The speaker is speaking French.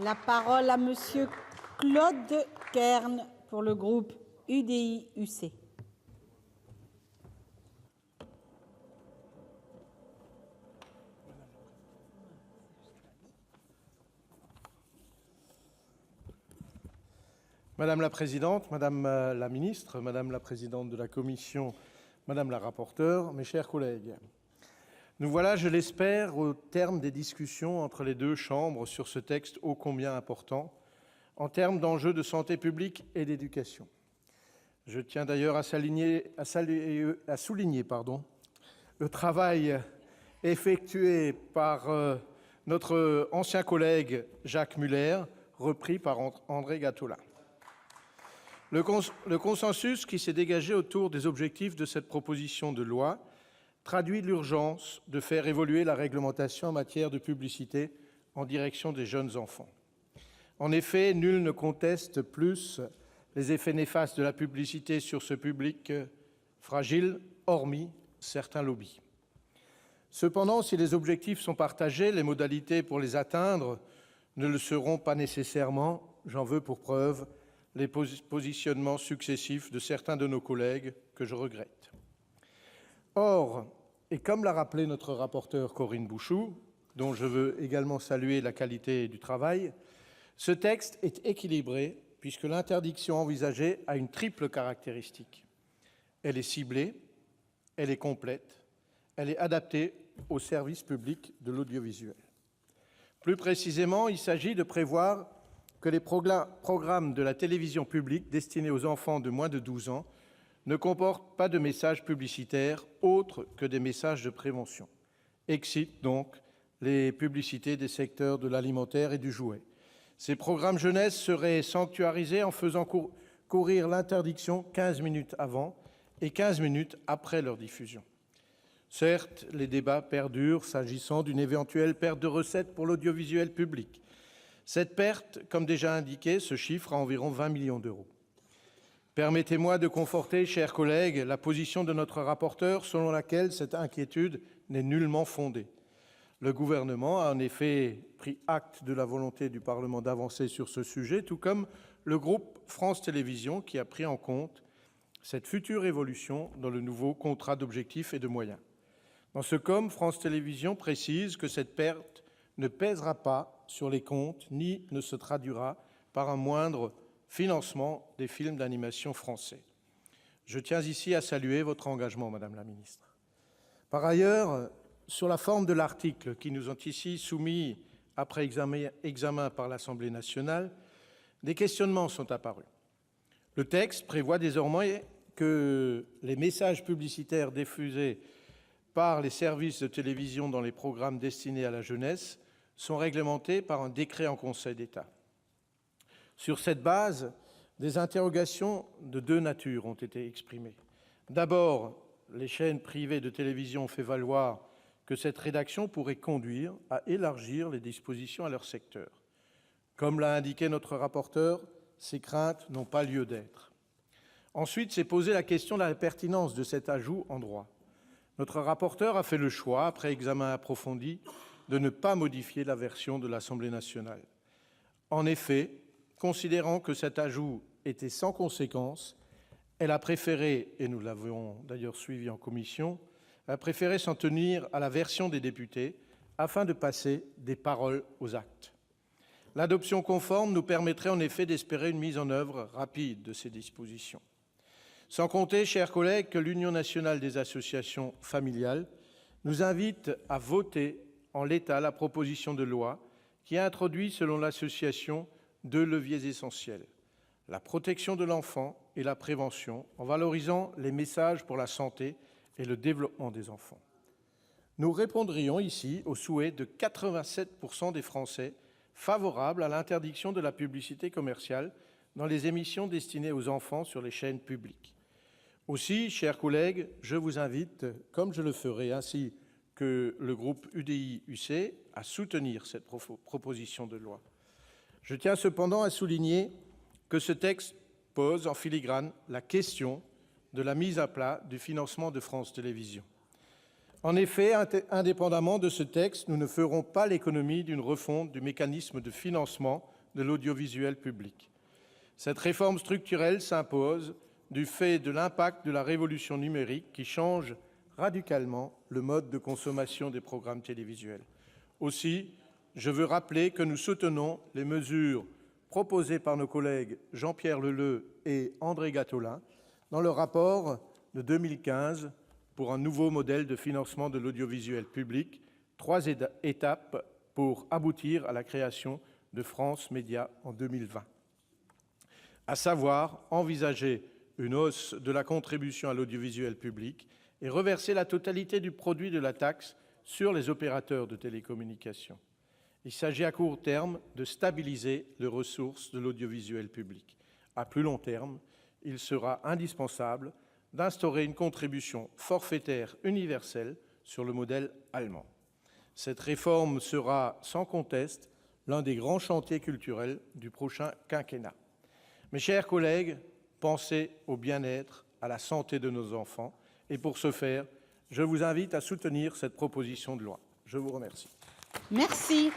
La parole à Monsieur Claude Kern pour le groupe UDI-UC. Madame la présidente, madame la ministre, madame la présidente de la commission, madame la rapporteure, mes chers collègues, nous voilà, je l'espère, au terme des discussions entre les deux chambres sur ce texte ô combien important en termes d'enjeux de santé publique et d'éducation. Je tiens d'ailleurs à souligner le travail effectué par notre ancien collègue Jacques Muller, repris par André Gattolin. Le consensus qui s'est dégagé autour des objectifs de cette proposition de loi traduit l'urgence de faire évoluer la réglementation en matière de publicité en direction des jeunes enfants. En effet, nul ne conteste plus les effets néfastes de la publicité sur ce public fragile, hormis certains lobbies. Cependant, si les objectifs sont partagés, les modalités pour les atteindre ne le seront pas nécessairement. J'en veux pour preuve les positionnements successifs de certains de nos collègues que je regrette. Or, et comme l'a rappelé notre rapporteure Corinne Bouchoux, dont je veux également saluer la qualité du travail, ce texte est équilibré puisque l'interdiction envisagée a une triple caractéristique. Elle est ciblée, elle est complète, elle est adaptée au service public de l'audiovisuel. Plus précisément, il s'agit de prévoir que les programmes de la télévision publique destinés aux enfants de moins de 12 ans ne comportent pas de messages publicitaires autres que des messages de prévention. Exit donc les publicités des secteurs de l'alimentaire et du jouet. Ces programmes jeunesse seraient sanctuarisés en faisant courir l'interdiction 15 minutes avant et 15 minutes après leur diffusion. Certes, les débats perdurent s'agissant d'une éventuelle perte de recettes pour l'audiovisuel public. Cette perte, comme déjà indiqué, se chiffre à environ 20 millions d'euros. Permettez-moi de conforter, chers collègues, la position de notre rapporteur selon laquelle cette inquiétude n'est nullement fondée. Le gouvernement a en effet pris acte de la volonté du Parlement d'avancer sur ce sujet, tout comme le groupe France Télévisions qui a pris en compte cette future évolution dans le nouveau contrat d'objectifs et de moyens. Dans ce com, France Télévisions précise que cette perte ne pèsera pas sur les comptes ni ne se traduira par un moindre financement des films d'animation français. Je tiens ici à saluer votre engagement, Madame la Ministre. Par ailleurs, sur la forme de l'article qui nous est ici soumis après examen par l'Assemblée nationale, des questionnements sont apparus. Le texte prévoit désormais que les messages publicitaires diffusés par les services de télévision dans les programmes destinés à la jeunesse sont réglementés par un décret en Conseil d'État. Sur cette base, des interrogations de deux natures ont été exprimées. D'abord, les chaînes privées de télévision ont fait valoir que cette rédaction pourrait conduire à élargir les dispositions à leur secteur. Comme l'a indiqué notre rapporteur, ces craintes n'ont pas lieu d'être. Ensuite, s'est posée la question de la pertinence de cet ajout en droit. Notre rapporteur a fait le choix, après examen approfondi, de ne pas modifier la version de l'Assemblée nationale. En effet, considérant que cet ajout était sans conséquence, elle a préféré, et nous l'avons d'ailleurs suivi en commission, a préféré s'en tenir à la version des députés afin de passer des paroles aux actes. L'adoption conforme nous permettrait en effet d'espérer une mise en œuvre rapide de ces dispositions. Sans compter, chers collègues, que l'Union nationale des associations familiales nous invite à voter en l'état la proposition de loi qui a introduit, selon l'association, deux leviers essentiels, la protection de l'enfant et la prévention, en valorisant les messages pour la santé et le développement des enfants. Nous répondrions ici au souhait de 87% des Français favorables à l'interdiction de la publicité commerciale dans les émissions destinées aux enfants sur les chaînes publiques. Aussi, chers collègues, je vous invite, comme je le ferai ainsi que le groupe UDI-UC, à soutenir cette proposition de loi. Je tiens cependant à souligner que ce texte pose en filigrane la question de la mise à plat du financement de France Télévisions. En effet, indépendamment de ce texte, nous ne ferons pas l'économie d'une refonte du mécanisme de financement de l'audiovisuel public. Cette réforme structurelle s'impose du fait de l'impact de la révolution numérique qui change radicalement le mode de consommation des programmes télévisuels. Aussi, je veux rappeler que nous soutenons les mesures proposées par nos collègues Jean-Pierre Leleux et André Gattolin dans le rapport de 2015 pour un nouveau modèle de financement de l'audiovisuel public, 3 étapes pour aboutir à la création de France Médias en 2020. À savoir, envisager une hausse de la contribution à l'audiovisuel public et reverser la totalité du produit de la taxe sur les opérateurs de télécommunications. Il s'agit à court terme de stabiliser les ressources de l'audiovisuel public. À plus long terme, il sera indispensable d'instaurer une contribution forfaitaire universelle sur le modèle allemand. Cette réforme sera sans conteste l'un des grands chantiers culturels du prochain quinquennat. Mes chers collègues, pensez au bien-être, à la santé de nos enfants. Et pour ce faire, je vous invite à soutenir cette proposition de loi. Je vous remercie. Merci.